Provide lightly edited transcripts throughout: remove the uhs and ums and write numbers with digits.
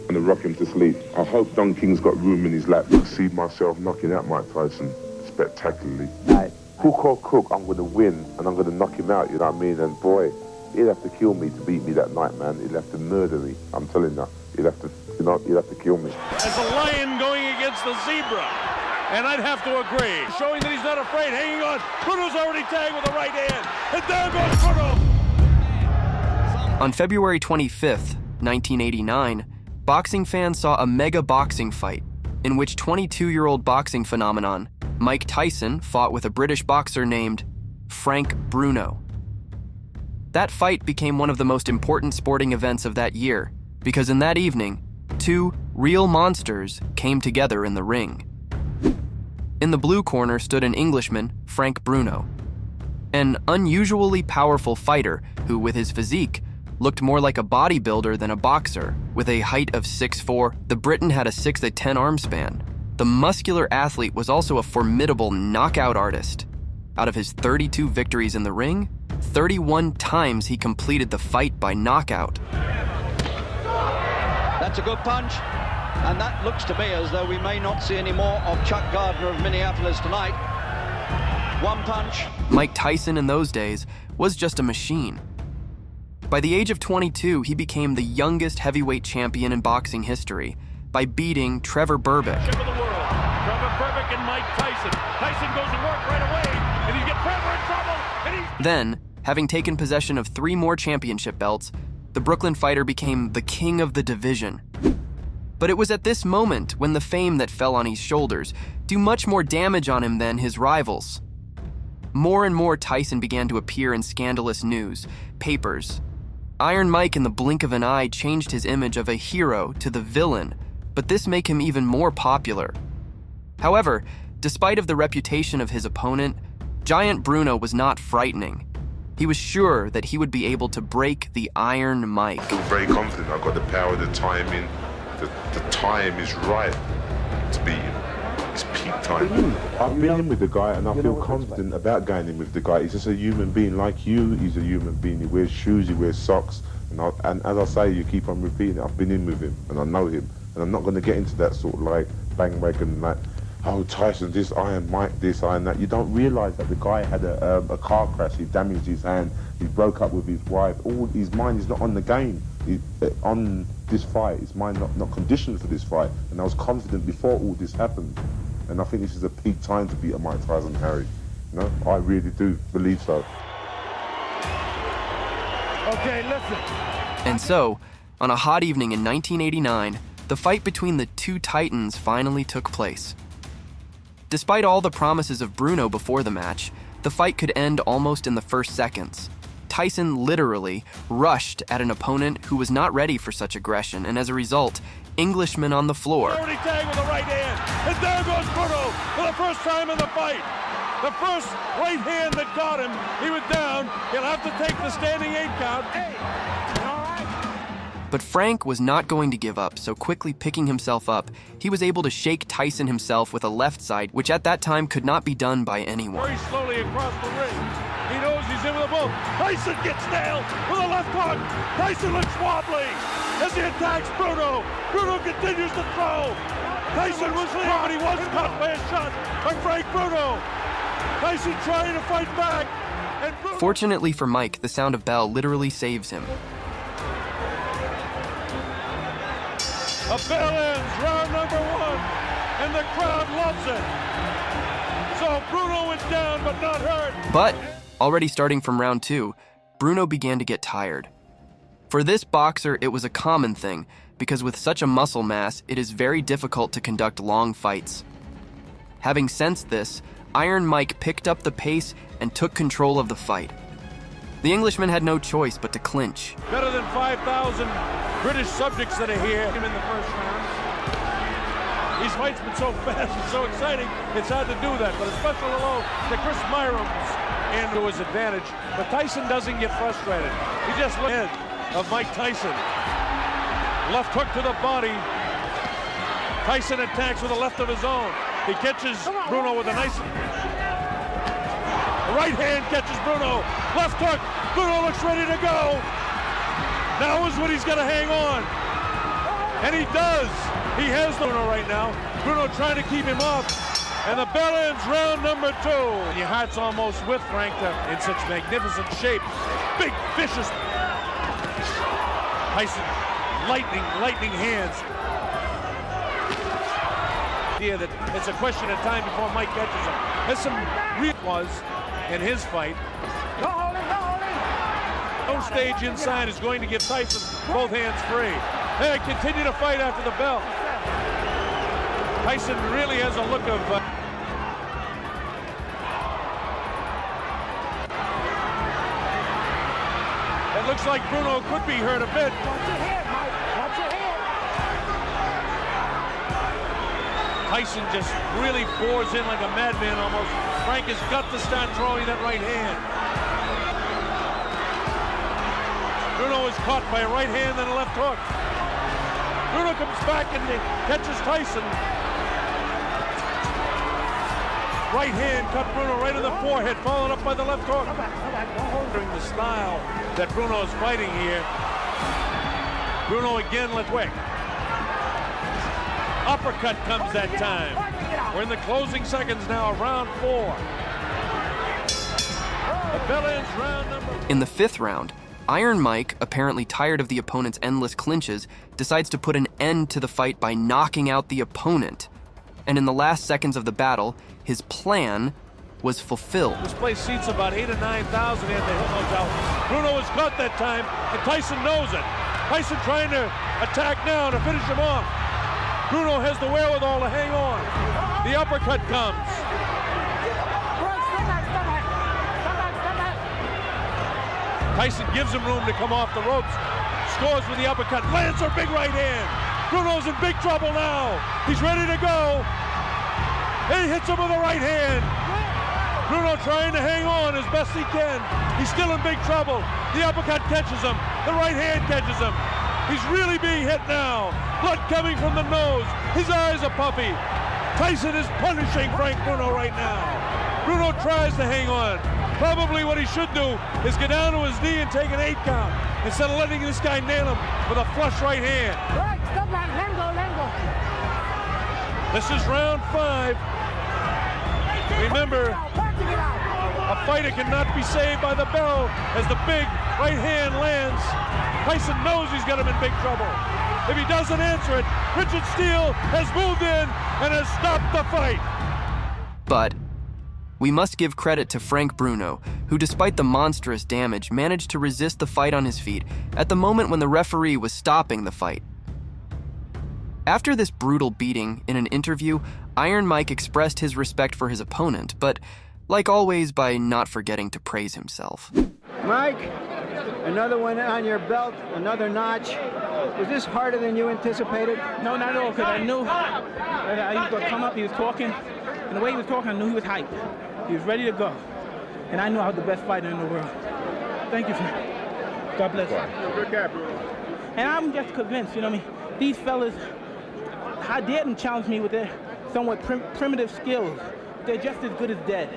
gonna rock him to sleep. I hope Don King's got room in his lap. I see myself knocking out Mike Tyson spectacularly. Right. Hook or crook, I'm gonna win and I'm gonna knock him out, you know what I mean? And boy, he'd have to kill me to beat me that night, man. He'd have to murder me. I'm telling you, he'd have to, he'd have to kill me. As a lion going against the zebra. And I'd have to agree. Showing that he's not afraid, hanging on. Bruno's already tagged with the right hand. And there goes Bruno. On February 25th, 1989, boxing fans saw a mega boxing fight in which 22-year-old boxing phenomenon Mike Tyson fought with a British boxer named Frank Bruno. That fight became one of the most important sporting events of that year because in that evening, two real monsters came together in the ring. In the blue corner stood an Englishman, Frank Bruno, an unusually powerful fighter who, with his physique, looked more like a bodybuilder than a boxer. With a height of 6'4", the Briton had a 6'10" arm span. The muscular athlete was also a formidable knockout artist. Out of his 32 victories in the ring, 31 times he completed the fight by knockout. That's a good punch. And that looks to me as though we may not see any more of Chuck Gardner of Minneapolis tonight. One punch. Mike Tyson in those days was just a machine. By the age of 22, he became the youngest heavyweight champion in boxing history by beating Trevor Berbick. Champ of the world. Trevor Berbick and Mike Tyson. Tyson goes to work right away, and he gets Trevor in trouble. And Then, having taken possession of 3 more championship belts, the Brooklyn fighter became the king of the division. But it was at this moment when the fame that fell on his shoulders do much more damage on him than his rivals. More and more Tyson began to appear in scandalous news, papers. Iron Mike in the blink of an eye changed his image of a hero to the villain, but this made him even more popular. However, despite of the reputation of his opponent, Giant Bruno was not frightening. He was sure that he would be able to break the Iron Mike. I feel very confident. I've got the power, the timing. The time is right to beat him. It's peak time. I've been in with the guy and I feel confident about going in with the guy. He's just a human being like you. He's a human being. He wears shoes, he wears socks. And as I say, you keep on repeating it, I've been in with him and I know him. And I'm not going to get into that sort of like bandwagon like, oh, Tyson this, Iron Mike this, Iron that. You don't realise that the guy had a car crash, he damaged his hand, he broke up with his wife. All his mind is not on the game. On this fight, his mind not conditioned for this fight, and I was confident before all this happened, and I think this is a peak time to beat a Mike Tyson, Harry. You know, I really do believe so. okay, listen. And so, on a hot evening in 1989, the fight between the two titans finally took place. Despite all the promises of Bruno before the match, the fight could end almost in the first seconds. Tyson literally rushed at an opponent who was not ready for such aggression, and as a result, Englishmen on the floor. Already tagged with the right hand. And there goes Bruno for the first time in the fight. The first right hand that got him, he was down. He'll have to take the standing 8 count. But Frank was not going to give up, so quickly picking himself up, he was able to shake Tyson himself with a left side, which at that time could not be done by anyone. Very slowly across the ring. He knows he's in with a bull. Tyson gets nailed with a left hook. Tyson looks wobbly as he attacks Bruno. Bruno continues to throw. Tyson was there, but he was caught by a shot by Frank Bruno. Tyson trying to fight back. And Fortunately for Mike, the sound of bell literally saves him. A bell ends round number 1, and the crowd loves it. So Bruno is down, but not hurt. But, already starting from round 2, Bruno began to get tired. For this boxer, it was a common thing, because with such a muscle mass, it is very difficult to conduct long fights. Having sensed this, Iron Mike picked up the pace and took control of the fight. The Englishman had no choice but to clinch. Better than 5,000 British subjects that are here in the first round. These fights been so fast and so exciting, it's hard to do that. But a special hello to Chris Myram's into his advantage. But Tyson doesn't get frustrated. He just looks ahead of Mike Tyson. Left hook to the body. Tyson attacks with a left of his own. He catches Bruno with a nice right hand, catches Bruno. Left hook. Bruno looks ready to go. Now is when he's going to hang on. And he does. He has Bruno right now. Bruno trying to keep him up. And the bell ends round number 2. Your heart's almost with Frank in such magnificent shape. Big, vicious. Tyson, lightning hands. Idea that it's a question of time before Mike catches him. There's some real was in his fight. No stage inside is going to give Tyson both hands free. They continue to fight after the bell. Tyson really has a look of... It looks like Bruno could be hurt a bit. Watch your head, Mike. Watch your head. Tyson just really pours in like a madman almost. Frank has got to start throwing that right hand. Bruno is caught by a right hand and a left hook. Bruno comes back and catches Tyson. Right hand cut Bruno right in the forehead, followed up by the left hook. During the style that Bruno is fighting here. Bruno again let quick. Uppercut comes that time. We're in the closing seconds now of round 4. The bell ends round number... In the 5th round, Iron Mike, apparently tired of the opponent's endless clinches, decides to put an end to the fight by knocking out the opponent. And in the last seconds of the battle, his plan was fulfilled. This place seats about 8,000 or 9,000 at the Hitler's out. Bruno was caught that time, and Tyson knows it. Tyson trying to attack now to finish him off. Bruno has the wherewithal to hang on. The uppercut comes. Tyson gives him room to come off the ropes. Scores with the uppercut. Lands a big right hand. Bruno's in big trouble now. He's ready to go. He hits him with a right hand. Bruno trying to hang on as best he can. He's still in big trouble. The uppercut catches him. The right hand catches him. He's really being hit now. Blood coming from the nose. His eyes are puffy. Tyson is punishing Frank Bruno right now. Bruno tries to hang on. Probably what he should do is get down to his knee and take an 8 count instead of letting this guy nail him with a flush right hand. Right, stop that. Let go, let go. This is round 5. Remember, a fighter cannot be saved by the bell as the big right hand lands. Tyson knows he's got him in big trouble. If he doesn't answer it, Richard Steele has moved in and has stopped the fight. But we must give credit to Frank Bruno, who despite the monstrous damage managed to resist the fight on his feet at the moment when the referee was stopping the fight. After this brutal beating, in an interview, Iron Mike expressed his respect for his opponent, but like always, by not forgetting to praise himself. Mike, another one on your belt, another notch. Was this harder than you anticipated? No, not at all, because I knew that he was going to come up, he was talking, and the way he was talking, I knew he was hyped. He was ready to go. And I knew I was the best fighter in the world. Thank you, Frank. God bless you. Good guy, bro. And I'm just convinced, you know what I mean? These fellas, how dare them challenge me with their somewhat primitive skills. They're just as good as dead.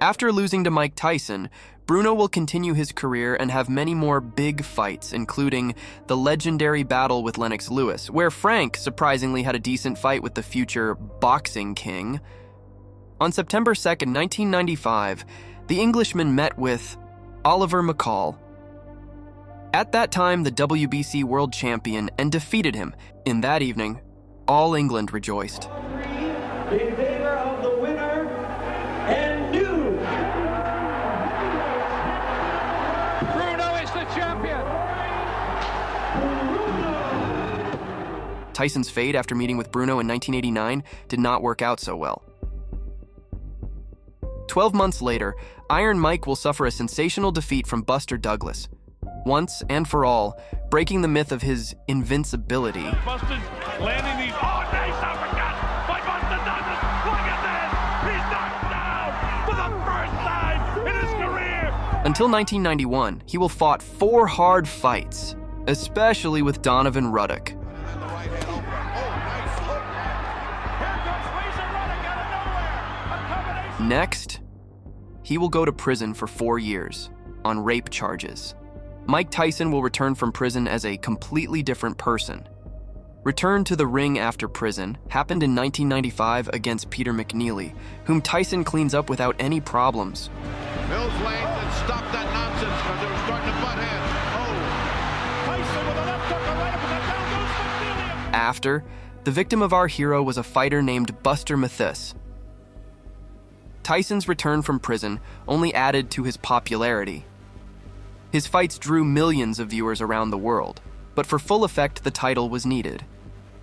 After losing to Mike Tyson, Bruno will continue his career and have many more big fights, including the legendary battle with Lennox Lewis, where Frank surprisingly had a decent fight with the future boxing king. On September 2nd, 1995, the Englishman met with Oliver McCall. At that time, the WBC world champion, and defeated him. In that evening, all England rejoiced. In favor of the winner and new. Bruno is the champion. Tyson's fate after meeting with Bruno in 1989 did not work out so well. 12 months later, Iron Mike will suffer a sensational defeat from Buster Douglas, once and for all, breaking the myth of his invincibility. Buster's landing these. Oh, nice uppercut by Buster Douglas. Look at this. He's knocked down for the first time in his career. Until 1991, he will fought 4 hard fights, especially with Donovan Ruddock. Next, he will go to prison for 4 years on rape charges. Mike Tyson will return from prison as a completely different person. return to the ring after prison happened in 1995 against Peter McNeely, whom Tyson cleans up without any problems. Mills Lane and stopped that nonsense because they were starting to butt heads. Tyson with a left hook, a right uppercut, down goes McNeely. After, the victim of our hero was a fighter named Buster Mathis. Tyson's return from prison only added to his popularity. His fights drew millions of viewers around the world, but for full effect the title was needed,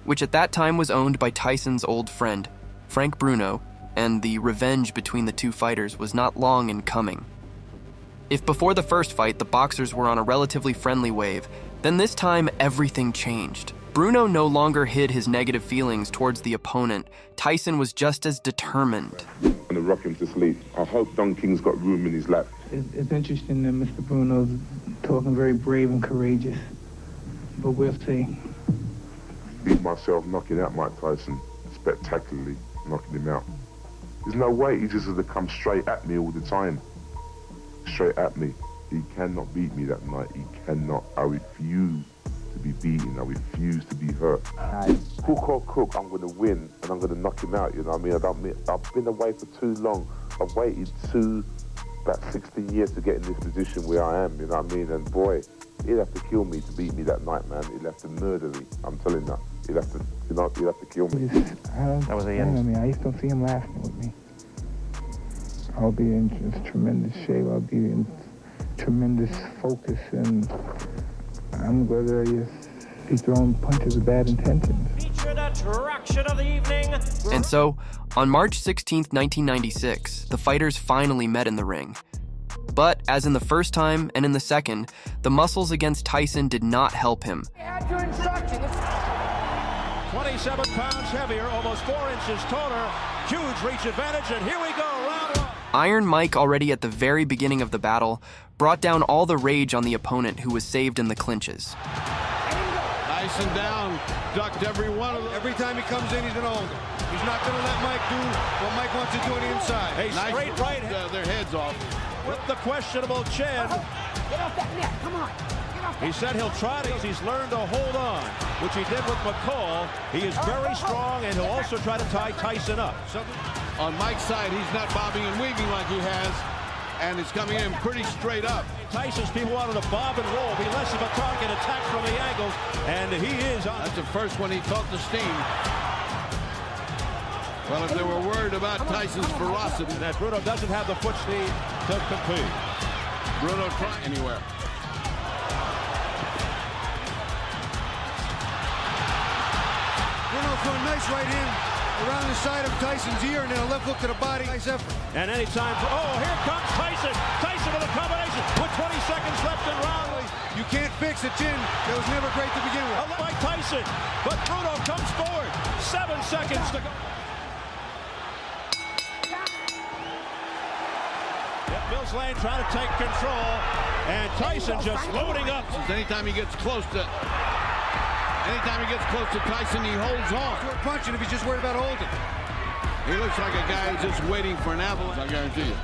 which at that time was owned by Tyson's old friend, Frank Bruno, and the revenge between the two fighters was not long in coming. If before the first fight the boxers were on a relatively friendly wave, then this time everything changed. Bruno no longer hid his negative feelings towards the opponent. Tyson was just as determined. I'm gonna rock him to sleep. I hope Don King's got room in his lap. It's interesting that Mr. Bruno's talking very brave and courageous, but we'll see. Beat myself knocking out Mike Tyson, spectacularly knocking him out. There's no way, he just has to come straight at me all the time. Straight at me. He cannot beat me that night, he cannot. I refuse to be beaten, I refuse to be hurt. Hook or crook, I'm gonna win and I'm gonna knock him out, you know what I mean? I've been away for too long. I've waited about 16 years to get in this position where I am, you know what I mean? And boy, he'd have to kill me to beat me that night, man. He'd have to murder me, I'm telling you. He'd have to kill me. That was the end. I mean, I just don't see him laughing with me. I'll be in just tremendous shape. I'll be in tremendous focus, and I'm going to be throwing punches with bad intentions. Featured attraction of the evening. And so, on March 16, 1996, the fighters finally met in the ring. But, as in the first time and in the second, the muscles against Tyson did not help him. You had your instructions. 27 pounds heavier, almost 4 inches taller. Huge reach advantage, and here we go, round one. Iron Mike, already at the very beginning of the battle, brought down all the rage on the opponent who was saved in the clinches. Tyson down, ducked every one of them. Every time he comes in, he's going to hold him. He's not going to let Mike do what Mike wants to do on the inside. A Nice straight right hand their heads off. with the questionable chin. Get off that net. Come on. Get off that He said he'll try to. He's learned to hold on, which he did with McCall. He is very strong, and he'll also try to tie Tyson up. On Mike's side, he's not bobbing and weaving like he has, and it's coming in pretty straight up. Tyson's people wanted to bob and roll, be less of a target, attack from the angles, and he is on. That's the first one he felt the steam. Well, if they were worried about Tyson's ferocity, That Bruno doesn't have the foot speed to compete. Bruno try anywhere. Bruno threw a nice right hand around the side of Tyson's ear and then a left hook to the body. Nice effort. And anytime, oh, here comes Tyson. Tyson with a combination with 20 seconds left in round. You can't fix a chin that was never great to begin with. By Tyson, but Bruno comes forward. 7 seconds to go. Mills Lane trying to take control, and Tyson just loading up. Anytime he gets close to Tyson, he holds on. Short punching if he's just worried about holding. He looks like a guy who's just waiting for an avalanche, I guarantee you.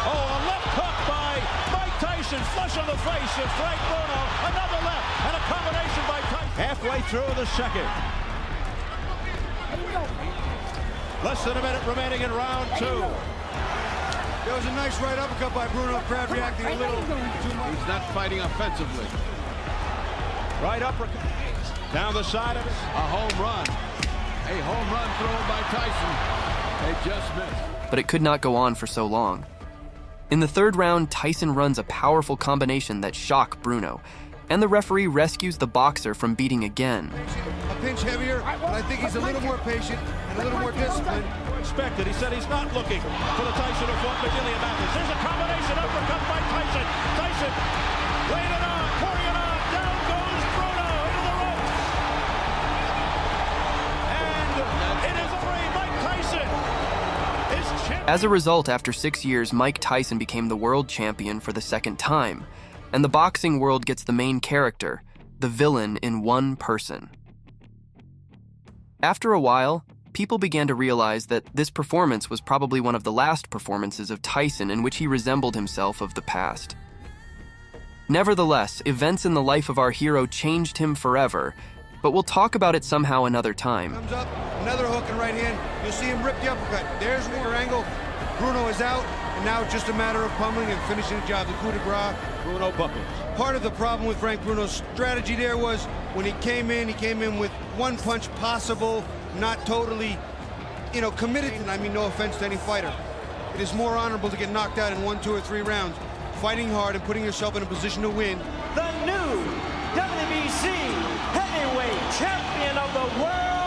Oh, a left hook by Mike Tyson, flush on the face of Frank Bruno. Another left, and a combination by Tyson. Halfway through the second. Less than a minute remaining in round 2. There was a nice right uppercut by Bruno. Crowd reacting a little too much. He's not fighting offensively. Right uppercut. Down the side of it. A home run. A home run thrown by Tyson. They just missed. But it could not go on for so long. In the third round, Tyson runs a powerful combination that shocked Bruno, and the referee rescues the boxer from beating again. A pinch heavier, but I think he's a little more patient and a little more disciplined. Expected. He said he's not looking for the Tyson who fought McNeely and Mathis. There's a combination uppercut by Tyson. Tyson laying it on, pouring it on. Down goes Bruno into the ropes. And it is free. Mike Tyson is champion. As a result, after 6 years, Mike Tyson became the world champion for the second time, and the boxing world gets the main character, the villain, in one person. After a while, people began to realize that this performance was probably one of the last performances of Tyson in which he resembled himself of the past. Nevertheless, events in the life of our hero changed him forever, but we'll talk about it somehow another time. Comes up, another hook and right hand. You'll see him rip the uppercut. There's one angle. Bruno is out, and now it's just a matter of pummeling and finishing the job. The coup de grace. Bruno buckles. Part of the problem with Frank Bruno's strategy there was when he came in with one punch possible, not totally, committed. And I mean, no offense to any fighter. It is more honorable to get knocked out in 1, 2, or 3 rounds, fighting hard and putting yourself in a position to win. The new WBC heavyweight champion of the world,